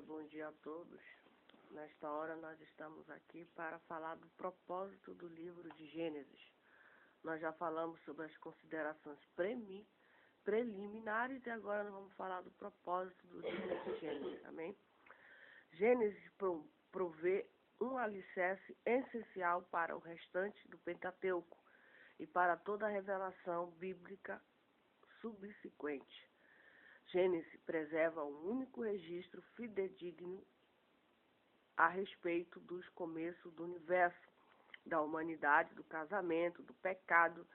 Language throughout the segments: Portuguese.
bom dia a todos. Nesta hora nós estamos aqui para falar do propósito do livro de Gênesis. Nós já falamos sobre as considerações preliminares e agora nós vamos falar do propósito do livro de Gênesis, amém? Gênesis provê um alicerce essencial para o restante do Pentateuco e para toda a revelação bíblica subsequente. Gênesis preserva um único registro fidedigno a respeito dos começos do universo, da humanidade, do casamento, do pecado,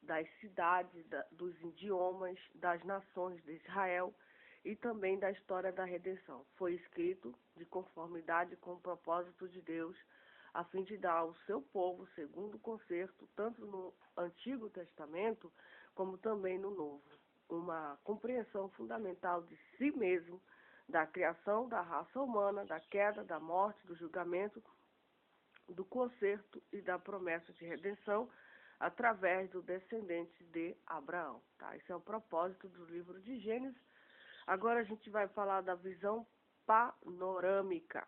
das cidades, dos idiomas, das nações de Israel e também da história da redenção. Foi escrito de conformidade com o propósito de Deus, a fim de dar ao seu povo, segundo o concerto, tanto no Antigo Testamento como também no Novo, uma compreensão fundamental de si mesmo, da criação da raça humana, da queda, da morte, do julgamento, do concerto e da promessa de redenção através do descendente de Abraão. Tá? Esse é o propósito do livro de Gênesis. Agora a gente vai falar da visão panorâmica.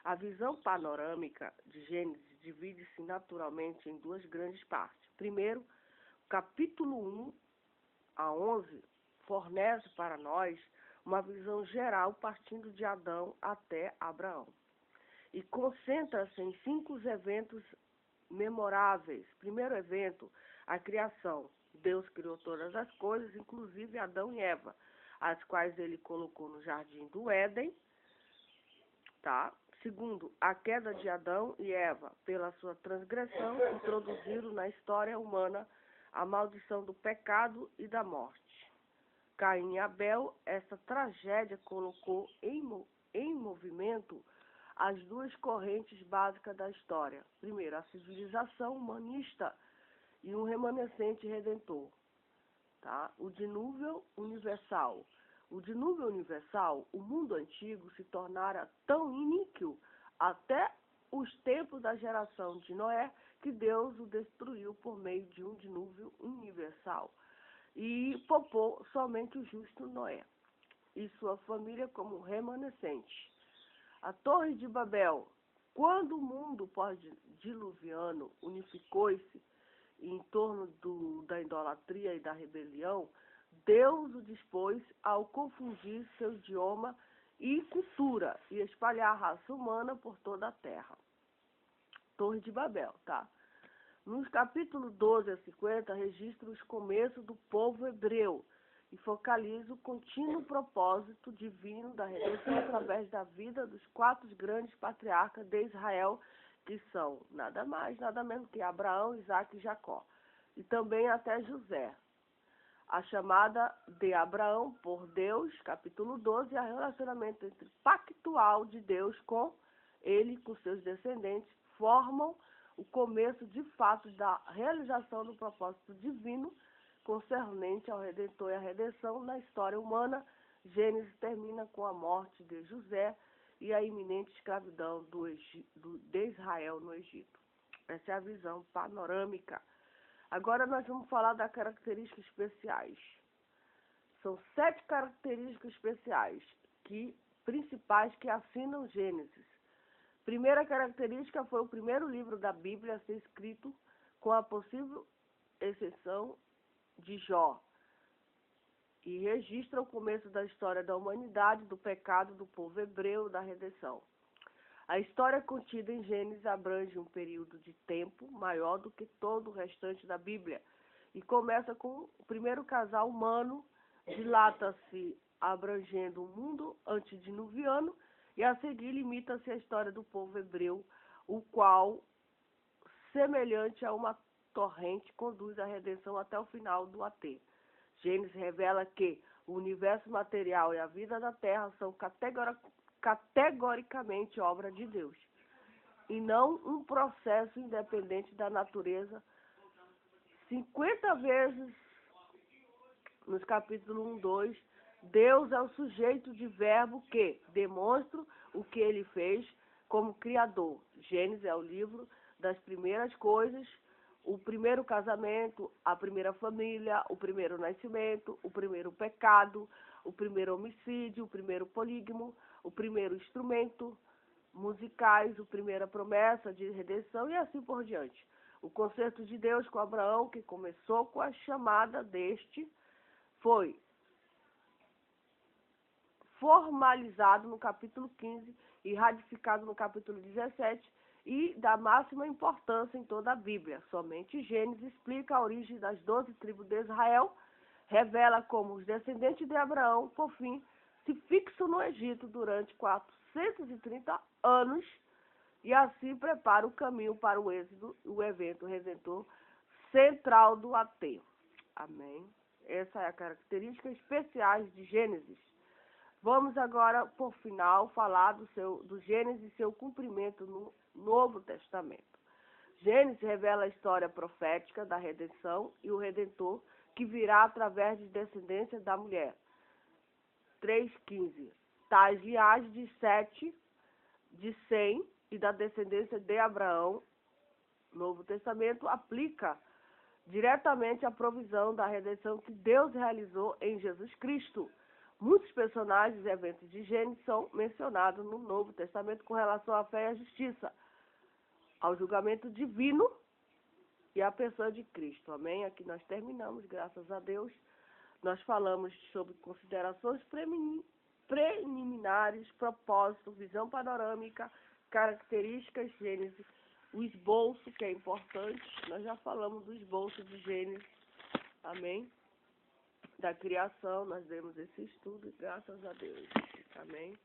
A visão panorâmica de Gênesis divide-se naturalmente em duas grandes partes. Primeiro, capítulo 1 a 11 fornece para nós uma visão geral partindo de Adão até Abraão. E concentra-se em 5 eventos memoráveis. Primeiro evento, a criação. Deus criou todas as coisas, inclusive Adão e Eva, as quais ele colocou no jardim do Éden. Tá? Segundo, a queda de Adão e Eva, pela sua transgressão, introduziram na história humana a maldição do pecado e da morte. Caim e Abel, essa tragédia colocou em movimento as duas correntes básicas da história. Primeiro, a civilização humanista e um remanescente redentor. Tá? O dilúvio universal. O dilúvio universal, o mundo antigo se tornara tão iníquo até os tempos da geração de Noé, que Deus o destruiu por meio de um dilúvio universal e poupou somente o justo Noé e sua família como remanescente. A Torre de Babel, quando o mundo pós-diluviano unificou-se em torno da idolatria e da rebelião, Deus o dispôs ao confundir seu idioma e cultura e espalhar a raça humana por toda a terra. Torre de Babel, tá? Nos capítulos 12 a 50, registra os começos do povo hebreu e focaliza o contínuo propósito divino da redenção através da vida dos 4 grandes patriarcas de Israel, que são nada mais, nada menos que Abraão, Isaque e Jacó, e também até José. A chamada de Abraão por Deus, capítulo 12, e o relacionamento pactual de Deus com ele e com seus descendentes formam o começo de fato da realização do propósito divino concernente ao Redentor e à redenção na história humana. Gênesis termina com a morte de José e a iminente escravidão de Israel no Egito. Essa é a visão panorâmica. Agora nós vamos falar das características especiais. São 7 características especiais principais que assinam Gênesis. Primeira característica foi o primeiro livro da Bíblia a ser escrito, com a possível exceção de Jó, e registra o começo da história da humanidade, do pecado do povo hebreu, da redenção. A história contida em Gênesis abrange um período de tempo maior do que todo o restante da Bíblia e começa com o primeiro casal humano, dilata-se abrangendo o mundo antediluviano e a seguir limita-se à história do povo hebreu, o qual, semelhante a uma torrente, conduz a redenção até o final do AT. Gênesis revela que o universo material e a vida da Terra são categoricamente obra de Deus, e não um processo independente da natureza. 50 vezes nos capítulos 1, 2, Deus é o sujeito de verbo que demonstra o que ele fez como criador. Gênesis é o livro das primeiras coisas, o primeiro casamento, a primeira família, o primeiro nascimento, o primeiro pecado, o primeiro homicídio, o primeiro polígamo, o primeiro instrumento, musicais, a primeira promessa de redenção e assim por diante. O concerto de Deus com Abraão, que começou com a chamada deste, foi formalizado no capítulo 15 e ratificado no capítulo 17 e da máxima importância em toda a Bíblia. Somente Gênesis explica a origem das 12 tribos de Israel, revela como os descendentes de Abraão, por fim, se fixam no Egito durante 430 anos e assim prepara o caminho para o êxodo, o evento redentor central do ateu. Amém? Essa é a característica especiais de Gênesis. Vamos agora, por final, falar do Gênesis e seu cumprimento no Novo Testamento. Gênesis revela a história profética da redenção e o Redentor que virá através de descendência da mulher. 3:15. Tais linhagens de Sete, de Sem e da descendência de Abraão. Novo Testamento aplica diretamente a provisão da redenção que Deus realizou em Jesus Cristo. Muitos personagens e eventos de Gênesis são mencionados no Novo Testamento com relação à fé e à justiça, ao julgamento divino e à pessoa de Cristo. Amém? Aqui nós terminamos, graças a Deus. Nós falamos sobre considerações preliminares, propósito, visão panorâmica, características Gênesis, o esboço, que é importante. Nós já falamos do esboço de Gênesis. Amém? Da criação, nós demos esse estudo, graças a Deus. Amém?